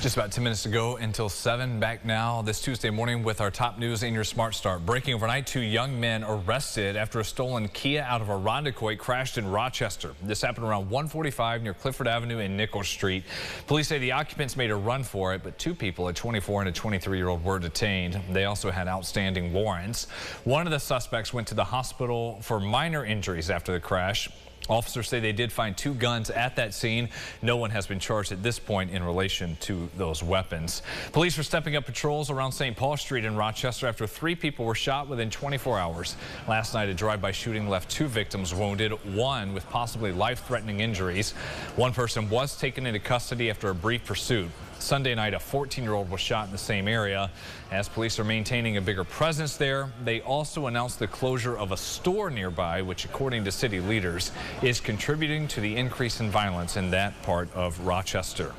Just about 10 minutes to go until 7. Back now this Tuesday morning with our top news in your Smart Start. Breaking overnight, 2 young men arrested after a stolen Kia out of Irondequoit crashed in Rochester. This happened around 145 near Clifford Avenue and Nichols Street. Police say the occupants made a run for it, but 2 people, a 24 and a 23-year-old, were detained. They also had outstanding warrants. One of the suspects went to the hospital for minor injuries after the crash. Officers say they did find 2 guns at that scene. No one has been charged at this point in relation to those weapons. Police are stepping up patrols around St. Paul Street in Rochester after 3 people were shot within 24 hours. Last night, a drive-by shooting left 2 victims wounded, 1 with possibly life-threatening injuries. 1 person was taken into custody after a brief pursuit. Sunday night, a 14-year-old was shot in the same area. As police are maintaining a bigger presence there, they also announced the closure of a store nearby, which, according to city leaders, is contributing to the increase in violence in that part of Rochester.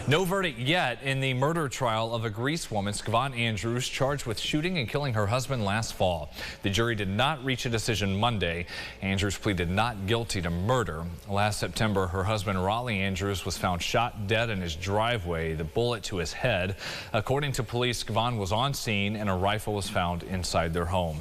No verdict yet in the murder trial of a Greece woman, Sandbar Andrews, charged with shooting and killing her husband last fall. The jury did not reach a decision Monday. Andrews pleaded not guilty to murder. Last September, her husband, Raleigh Andrews, was found shot dead in his driveway, the bullet to his head. According to police, Sandbar was on scene and a rifle was found inside their home.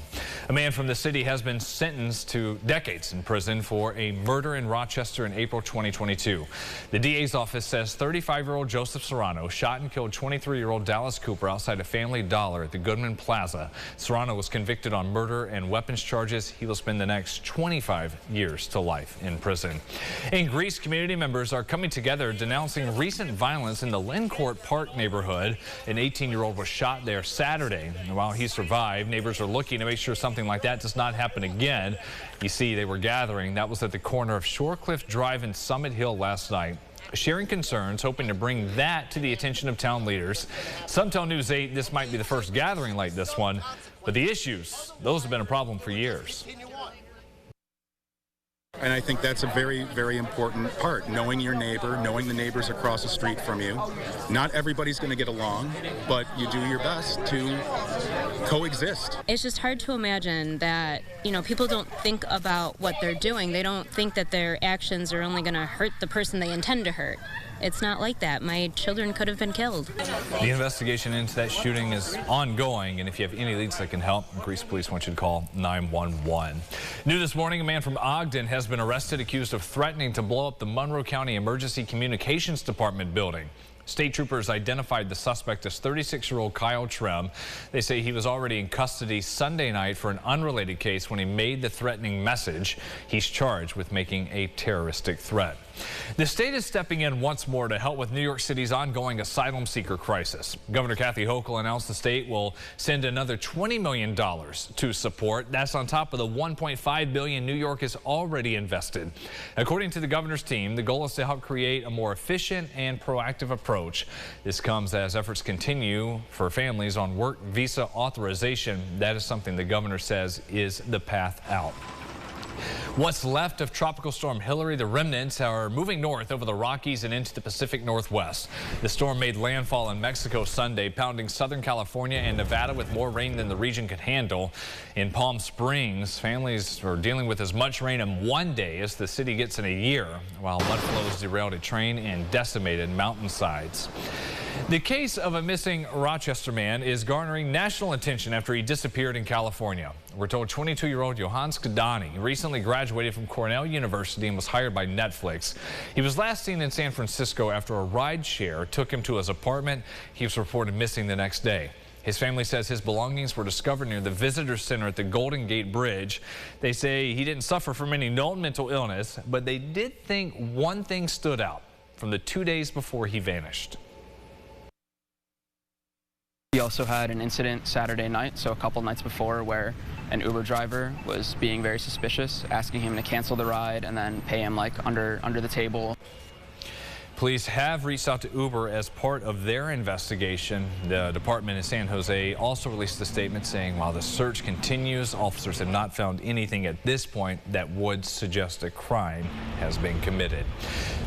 A man from the city has been sentenced to decades in prison for a murder in Rochester in April 2022. The DA's office says 35-year-old Joseph Serrano shot and killed 23-year-old Dallas Cooper outside a Family Dollar at the Goodman Plaza. Serrano was convicted on murder and weapons charges. He will spend the next 25 years to life in prison. In Greece, community members are coming together denouncing recent violence in the Lincourt Park neighborhood. An 18-year-old was shot there Saturday. And while he survived, neighbors are looking to make sure something like that does not happen again. You see, they were gathering. That was at the corner of Shorecliff Drive and Summit Hill last night, sharing concerns, hoping to bring that to the attention of town leaders. Some tell News 8 this might be the first gathering like this one, but the issues, those have been a problem for years. And I think that's a very, very important part, knowing your neighbor, knowing the neighbors across the street from you. Not everybody's going to get along, but you do your best to coexist. It's just hard to imagine that, people don't think about what they're doing. They don't think that their actions are only going to hurt the person they intend to hurt. It's not like that. My children could have been killed. The investigation into that shooting is ongoing, and if you have any leads that can help, Greece police want you to call 911. New this morning, a man from Ogden has been arrested accused of threatening to blow up the Monroe County Emergency Communications Department building. State troopers identified the suspect as 36-year-old Kyle Trem. They say he was already in custody Sunday night for an unrelated case when he made the threatening message. He's charged with making a terroristic threat. The state is stepping in once more to help with New York City's ongoing asylum seeker crisis. Governor Kathy Hochul announced the state will send another $20 million to support. That's on top of the $1.5 billion New York has already invested. According to the governor's team, the goal is to help create a more efficient and proactive approach. This comes as efforts continue for families on work visa authorization. That is something the governor says is the path out. What's left of Tropical Storm Hillary, the remnants, are moving north over the Rockies and into the Pacific Northwest. The storm made landfall in Mexico Sunday, pounding Southern California and Nevada with more rain than the region could handle. In Palm Springs, families are dealing with as much rain in one day as the city gets in a year, while mud flows derailed a train and decimated mountainsides. The case of a missing Rochester man is garnering national attention after he disappeared in California. We're told 22-year-old Johann Skadani recently graduated from Cornell University and was hired by Netflix. He was last seen in San Francisco after a ride share took him to his apartment. He was reported missing the next day. His family says his belongings were discovered near the visitor center at the Golden Gate Bridge. They say he didn't suffer from any known mental illness, but they did think one thing stood out from the 2 days before he vanished. He also had an incident Saturday night, so a couple nights before, where an Uber driver was being very suspicious, asking him to cancel the ride and then pay him like under the table. Police have reached out to Uber as part of their investigation. The department in San Jose also released a statement saying while the search continues, officers have not found anything at this point that would suggest a crime has been committed.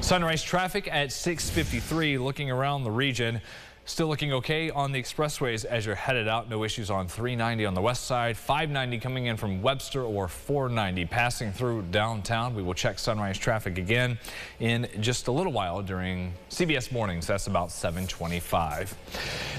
Sunrise traffic at 6:53, looking around the region. Still looking okay on the expressways as you're headed out. No issues on 390 on the west side, 590 coming in from Webster, or 490 passing through downtown. We will check sunrise traffic again in just a little while during CBS Mornings. That's about 7:25.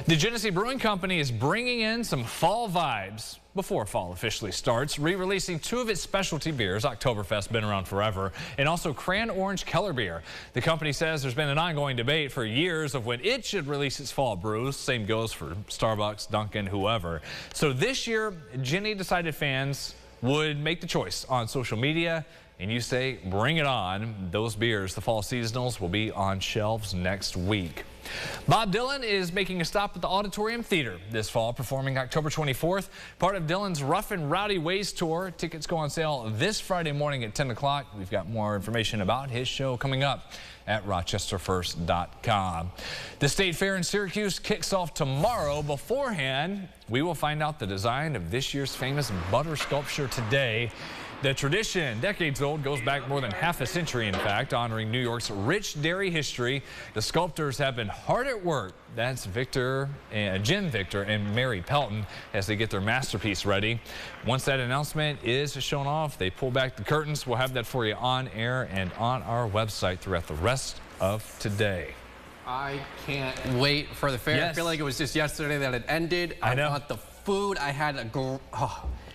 The Genesee Brewing Company is bringing in some fall vibes before fall officially starts, re-releasing 2 of its specialty beers. Oktoberfest, been around forever, and also Cran Orange Keller beer. The company says there's been an ongoing debate for years of when it should release its fall brews. Same goes for Starbucks, Dunkin', whoever. So this year, Jenny decided fans would make the choice on social media, and you say, bring it on. Those beers, the fall seasonals, will be on shelves next week. Bob Dylan is making a stop at the Auditorium Theater this fall, performing October 24th, part of Dylan's Rough and Rowdy Ways tour. Tickets go on sale this Friday morning at 10 o'clock. We've got more information about his show coming up at rochesterfirst.com. The State Fair in Syracuse kicks off tomorrow. Beforehand, we will find out the design of this year's famous butter sculpture today. The tradition, decades old, goes back more than half a century, in fact, honoring New York's rich dairy history. The sculptors have been hard at work. That's Jen Victor and Mary Pelton as they get their masterpiece ready. Once that announcement is shown off, they pull back the curtains. We'll have that for you on air and on our website throughout the rest of today. I can't wait for the fair. Yes. I feel like it was just yesterday that it ended. I know. Want the food. I had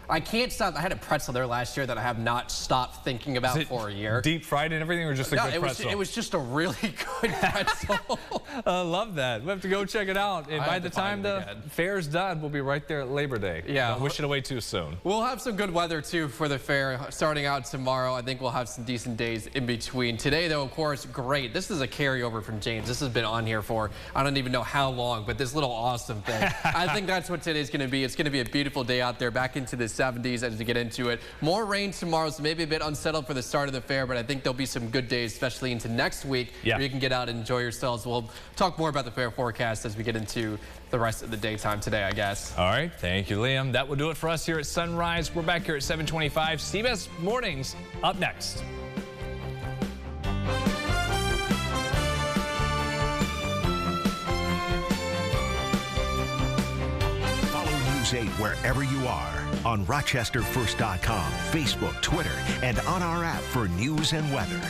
I can't stop. I had a pretzel there last year that I have not stopped thinking about for a year. Deep fried and everything, or just a good pretzel? It was just a really good pretzel. I love that. We have to go check it out. And by the time the fair's done, we'll be right there at Labor Day. Yeah. Don't wish it away too soon. We'll have some good weather, too, for the fair starting out tomorrow. I think we'll have some decent days in between. Today, though, of course, great. This is a carryover from James. This has been on here for I don't even know how long, but this little awesome thing. I think that's what today's going to be. It's going to be a beautiful day out there, back into the 70s as we get into it. More rain tomorrow, so maybe a bit unsettled for the start of the fair, but I think there'll be some good days, especially into next week, where you can get out and enjoy yourselves. We'll talk more about the fair forecast as we get into the rest of the daytime today, I guess. All right. Thank you, Liam. That will do it for us here at Sunrise. We're back here at 7:25. CBS Mornings up next. News 8 wherever you are, on rochesterfirst.com, Facebook, Twitter, and on our app for news and weather.